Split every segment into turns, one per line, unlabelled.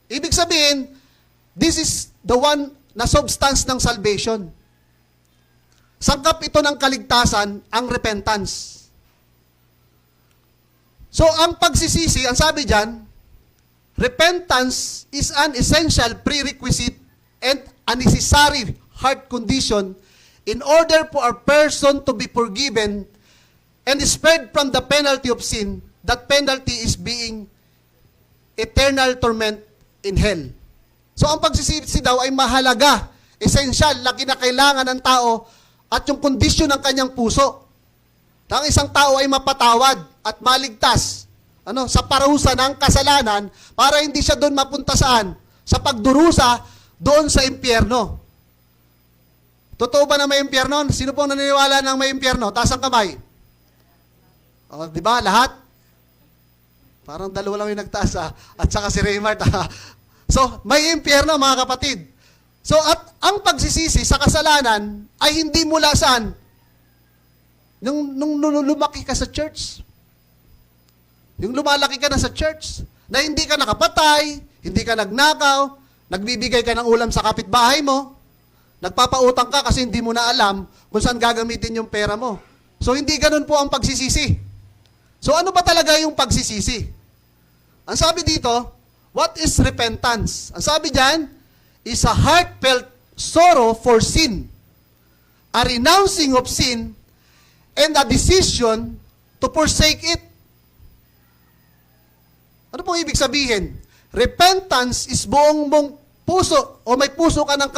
Ibig sabihin, this is the one na substance ng salvation. Sangkap ito ng kaligtasan, ang repentance. So, ang pagsisisi, ang sabi dyan, repentance is an essential prerequisite and a necessary heart condition in order for a person to be forgiven and spared from the penalty of sin. That penalty is being eternal torment in hell. So, ang pagsisisi daw ay mahalaga, essential, na kinakailangan ng tao at yung kondisyon ng kanyang puso. Ang isang tao ay mapatawad at maligtas sa parusa ng kasalanan para hindi siya doon mapunta saan? Sa pagdurusa doon sa impyerno. Totoo ba na may impyerno? Sino pong naniniwala ng may impyerno? Taas ang kamay. O, di ba? Lahat? Parang dalawa lang yung nagtaas at saka si Raymart. So, may impyerno mga kapatid. So, at ang pagsisisi sa kasalanan ay hindi mula saan? Nung lumaki ka sa church. Yung lumalaki ka na sa church, na hindi ka nakapatay, hindi ka nagnakaw, nagbibigay ka ng ulam sa kapitbahay mo, nagpapautang ka kasi hindi mo na alam kung saan gagamitin yung pera mo. So, hindi ganun po ang pagsisisi. So, ano ba talaga yung pagsisisi? Ang sabi dito, what is repentance? Ang sabi diyan, is a heartfelt sorrow for sin, a renouncing of sin, and a decision to forsake it. Ano pong ibig sabihin? Repentance is buong mong puso o may puso ka ng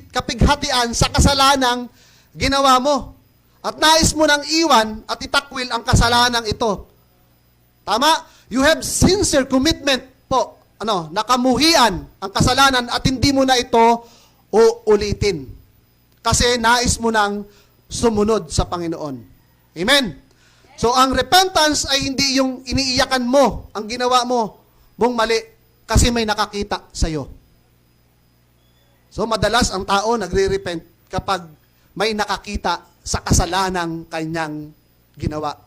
kapighatian sa kasalanang ginawa mo. At nais mo nang iwan at itakwil ang kasalanang ito. Tama? You have sincere commitment po, nakamuhian ang kasalanan at hindi mo na ito uulitin. Kasi nais mo nang sumunod sa Panginoon. Amen? So, ang repentance ay hindi yung iniiyakan mo, ang ginawa mo, mong mali, kasi may nakakita sa'yo. So, madalas ang tao nagre-repent kapag may nakakita sa kasalanang kanyang ginawa.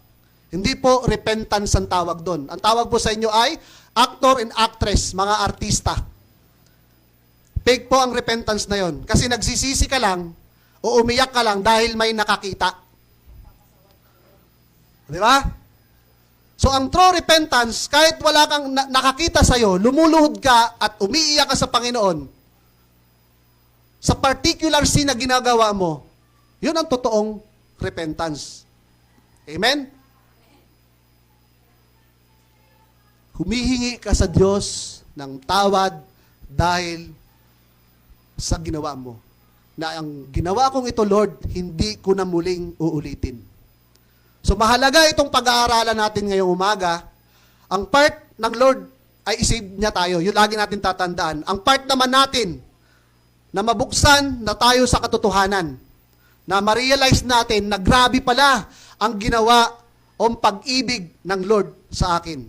Hindi po repentance ang tawag doon. Ang tawag po sa inyo ay actor and actress, mga artista. Fake po ang repentance na yon. Kasi nagsisisi ka lang o umiyak ka lang dahil may nakakita. Di ba? So, ang true repentance, kahit wala kang nakakita sa'yo, lumuluhod ka at umiiyak ka sa Panginoon, sa particular sin na ginagawa mo, yun ang totoong repentance. Amen? Humihingi ka sa Diyos ng tawad dahil sa ginawa mo. Na ang ginawa kong ito, Lord, hindi ko na muling uulitin. So, mahalaga itong pag-aaralan natin ngayong umaga. Ang part ng Lord ay isave niya tayo. Yun lagi natin tatandaan. Ang part naman natin na mabuksan na tayo sa katotohanan. Na ma-realize natin na grabe pala ang ginawa o pag-ibig ng Lord sa akin.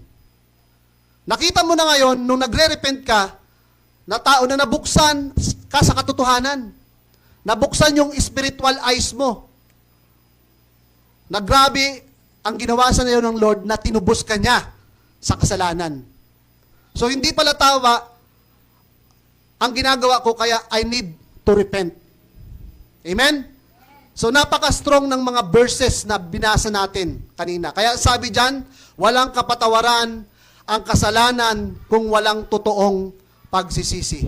Nakita mo na ngayon, nung nagre-repent ka, na tao na nabuksan ka sa katotohanan. Nabuksan yung spiritual eyes mo. Na grabe ang ginawa sa iyo ng Lord na tinubos ka niya sa kasalanan. So, hindi pala tawa ang ginagawa ko, kaya I need to repent. Amen? So, napaka-strong ng mga verses na binasa natin kanina. Kaya sabi dyan, walang kapatawaran ang kasalanan kung walang totoong pagsisisi.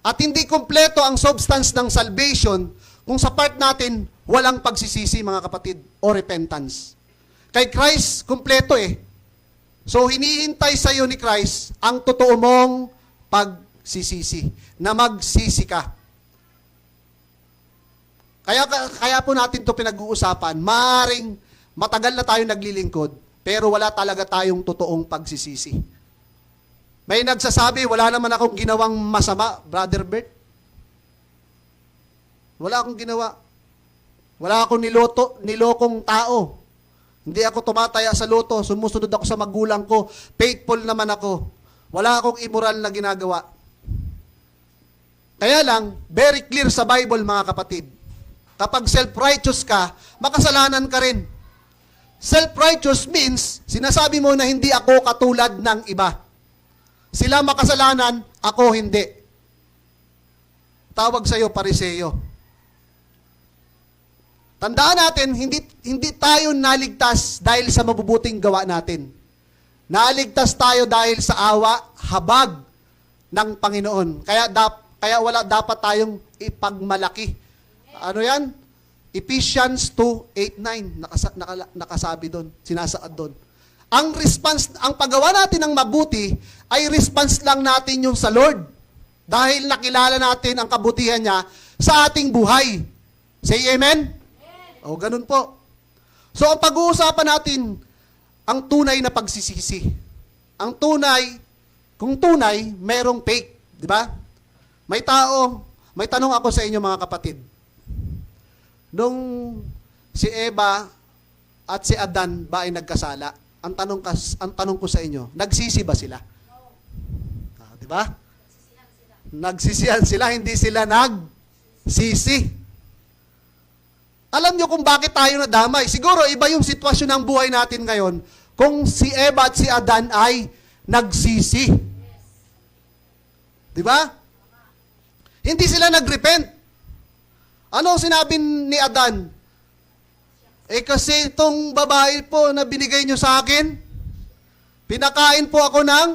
At hindi kumpleto ang substance ng salvation kung sa part natin, walang pagsisisi, mga kapatid, o repentance. Kay Christ, kumpleto eh. So, hinihintay sa iyo ni Christ ang totoo mong pagsisisi, na magsisi ka. Kaya po natin ito pinag-uusapan. Maaring matagal na tayo naglilingkod, pero wala talaga tayong totoong pagsisisi. May nagsasabi, wala naman akong ginawang masama, Brother Bert. Wala akong ginawa. Wala akong nilokong tao. Hindi ako tumataya sa loto, sumusunod ako sa magulang ko, faithful naman ako. Wala akong immoral na ginagawa. Kaya lang, very clear sa Bible, mga kapatid. Kapag self-righteous ka, makasalanan ka rin. Self-righteous means, sinasabi mo na hindi ako katulad ng iba. Sila makasalanan, ako hindi. Tawag sa'yo, Pariseo. Tandaan natin, hindi tayo naligtas dahil sa mabubuting gawa natin. Naligtas tayo dahil sa awa, habag ng Panginoon. Kaya wala dapat tayong ipagmalaki. Ano yan? Ephesians 2:8-9 nakasabi doon, sinasaad doon. Ang paggawa natin ng mabuti ay response lang natin yung sa Lord. Dahil nakilala natin ang kabutihan niya sa ating buhay. Say amen? O, ganun po. So, ang pag-uusapan natin, ang tunay na pagsisisi. Ang tunay, kung tunay, merong fake. Di ba? May tanong ako sa inyo mga kapatid. Nung si Eva at si Adan ba ay nagkasala? Ang tanong ko sa inyo, nagsisi ba sila? Di ba? Nagsisihan sila, hindi sila nagsisi. Alam nyo kung bakit tayo nadamay? Siguro iba yung sitwasyon ng buhay natin ngayon kung si Eva at si Adan ay nagsisi. Di ba? Hindi sila nagrepent. Ano sinabi ni Adan? Kasi itong babae po na binigay nyo sa akin, pinakain po ako ng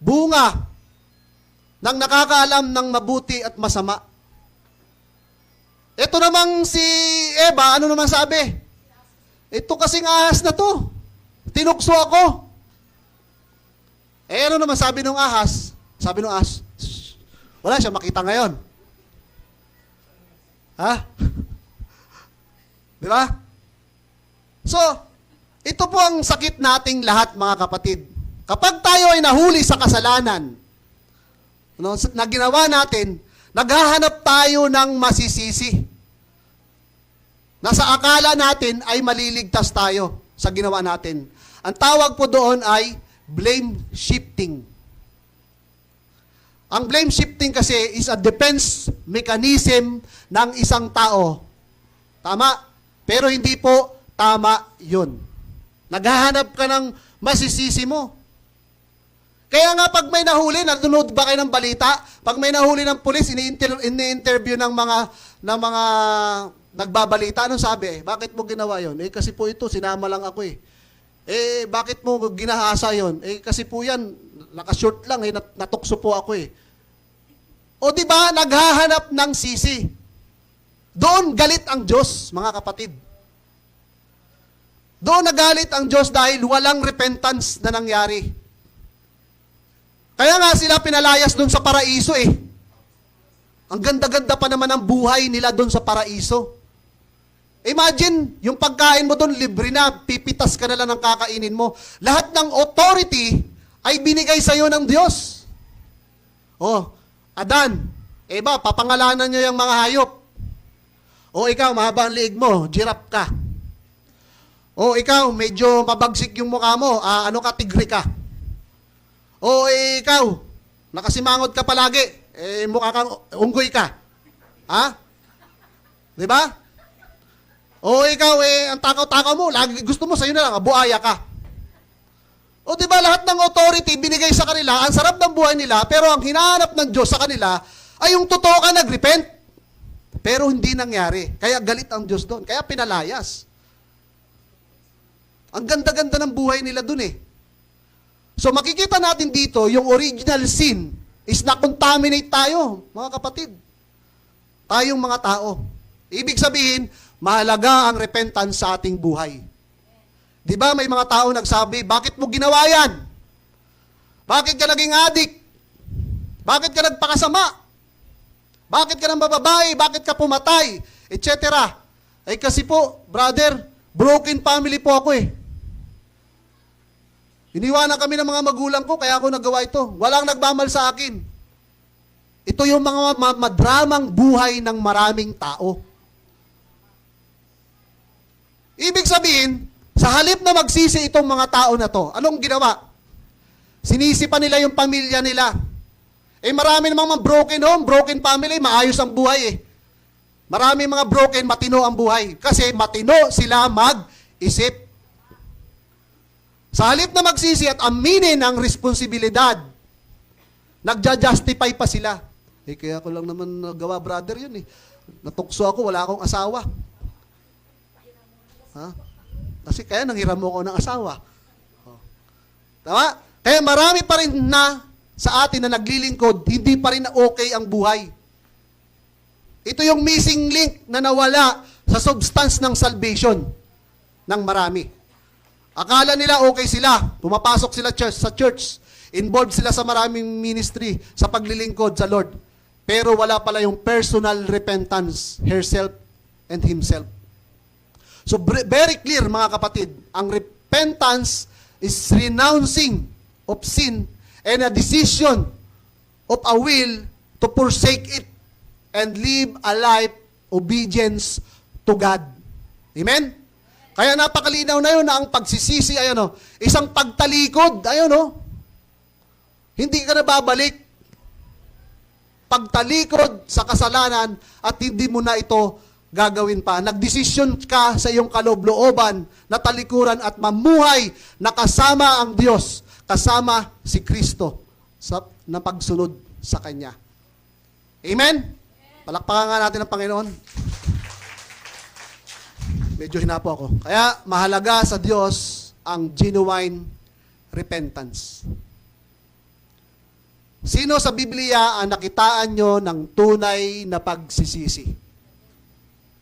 bunga ng nakakaalam ng mabuti at masama. Ito namang si Eva, ano naman sabi? Ito kasing ahas na to. Tinukso ako. Ano naman sabi ng ahas? Sabi ng ahas, wala siya makita ngayon. Ha? Di ba? So, ito po ang sakit nating lahat mga kapatid. Kapag tayo ay nahuli sa kasalanan, na ginawa natin, naghahanap tayo ng masisisi. Nasa akala natin ay maliligtas tayo sa ginawa natin. Ang tawag po doon ay blame shifting. Ang blame shifting kasi is a defense mechanism ng isang tao. Tama? Pero hindi po tama yun. Naghahanap ka ng masisisi mo. Kaya nga pag may nahuli, nanonood ba kayo ng balita? Pag may nahuli ng pulis, ini-interview ng mga nagbabalita, anong sabi? Bakit mo ginawa yon? Kasi po ito, sinama lang ako eh. Bakit mo ginahasa yon? Kasi po yan, nakashort lang natukso po ako eh. O di ba naghahanap ng sisi. Doon galit ang Diyos, mga kapatid. Doon nagalit ang Diyos dahil walang repentance na nangyari. Kaya nga sila pinalayas doon sa paraiso eh. Ang ganda-ganda pa naman ang buhay nila doon sa paraiso. Imagine, yung pagkain mo doon, libre na, pipitas ka na lang ng kakainin mo. Lahat ng authority ay binigay sa'yo ng Diyos. Oh, Adan, Eva, papangalanan nyo yung mga hayop. O ikaw, mahaba ang liig mo, giraffe ka. O ikaw, medyo mabagsik yung mukha mo, tigre ka. O ikaw, nakasimangot ka palagi, mukha kang unggoy ka. Ha? Di ba? O ikaw, ang takaw-takaw mo, lagi gusto mo sa'yo na lang, buhaya ka. O di ba lahat ng authority binigay sa kanila, ang sarap ng buhay nila, pero ang hinahanap ng Diyos sa kanila ay yung totoo ka nagrepent. Pero hindi nangyari. Kaya galit ang Diyos doon. Kaya pinalayas. Ang ganda-ganda ng buhay nila doon eh. So makikita natin dito, yung original sin is na-contaminate tayo, mga kapatid. Tayong mga tao. Ibig sabihin, mahalaga ang repentance sa ating buhay. Di ba may mga tao nagsabi, bakit mo ginawa yan? Bakit ka naging adik? Bakit ka nagpakasama? Bakit ka nang bababae? Bakit ka pumatay? Etc. Kasi po, brother, broken family po ako eh. Iniwanan kami ng mga magulang ko, kaya ako nagawa ito. Walang nagmamal sa akin. Ito yung mga madramang buhay ng maraming tao. Ibig sabihin, sa halip na magsisi itong mga tao na to, anong ginawa? Sinisi pa nila yung pamilya nila. Marami namang mga broken home, broken family, maayos ang buhay eh. Marami mga broken, matino ang buhay. Kasi matino sila mag-isip. Sa halip na magsisi at aminin ang responsibilidad Nagja-justify pa sila. Kaya ko lang naman nagawa, brother, yun eh. Natukso ako, wala akong asawa. Ha? Kasi kaya nanghiram mo ako ng asawa. Tama? Kaya marami pa rin na sa atin na naglilingkod, hindi pa rin na okay ang buhay. Ito yung missing link na nawala sa substance ng salvation ng marami. Akala nila okay sila, pumapasok sila sa church, involved sila sa maraming ministry, sa paglilingkod sa Lord. Pero wala pala yung personal repentance, herself and himself. So very clear mga kapatid, ang repentance is renouncing of sin and a decision of a will to forsake it and live a life obedience to God. Amen? Kaya napakalinaw na yun na ang pagsisisi, isang pagtalikod, hindi ka na babalik. Pagtalikod sa kasalanan at hindi mo na ito gagawin pa. Nagdesisyon ka sa iyong kaloob-looban na talikuran at mamuhay na kasama ang Diyos, kasama si Kristo na pagsunod sa Kanya. Amen? Palakpakan nga natin ang Panginoon. Medyo hinapo ako. Kaya mahalaga sa Diyos ang genuine repentance. Sino sa Biblia ang nakitaan nyo ng tunay na pagsisisi?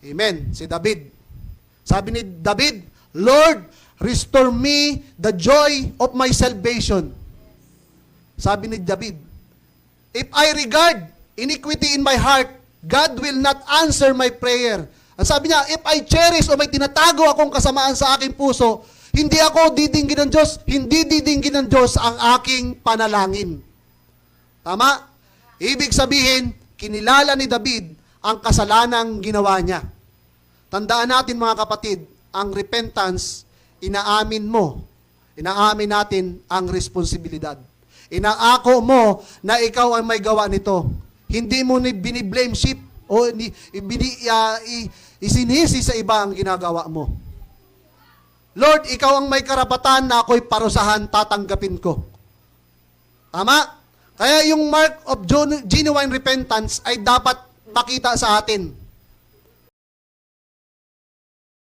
Amen. Si David. Sabi ni David, Lord, restore me the joy of my salvation. Sabi ni David, if I regard iniquity in my heart, God will not answer my prayer. Ang sabi niya, if I cherish o may tinatago akong kasamaan sa aking puso, hindi ako didinggin ng Diyos, hindi didinggin ng Diyos ang aking panalangin. Tama? Ibig sabihin, kinilala ni David ang kasalanang ginawa niya. Tandaan natin mga kapatid, ang repentance, inaamin mo. Inaamin natin ang responsibilidad. Inaako mo na ikaw ay may gawa nito. Hindi mo ni biniblame sheep o isinisi sa iba ang ginagawa mo. Lord, ikaw ang may karapatan na ako'y parusahan, tatanggapin ko. Tama? Kaya yung mark of genuine repentance ay dapat makita sa atin.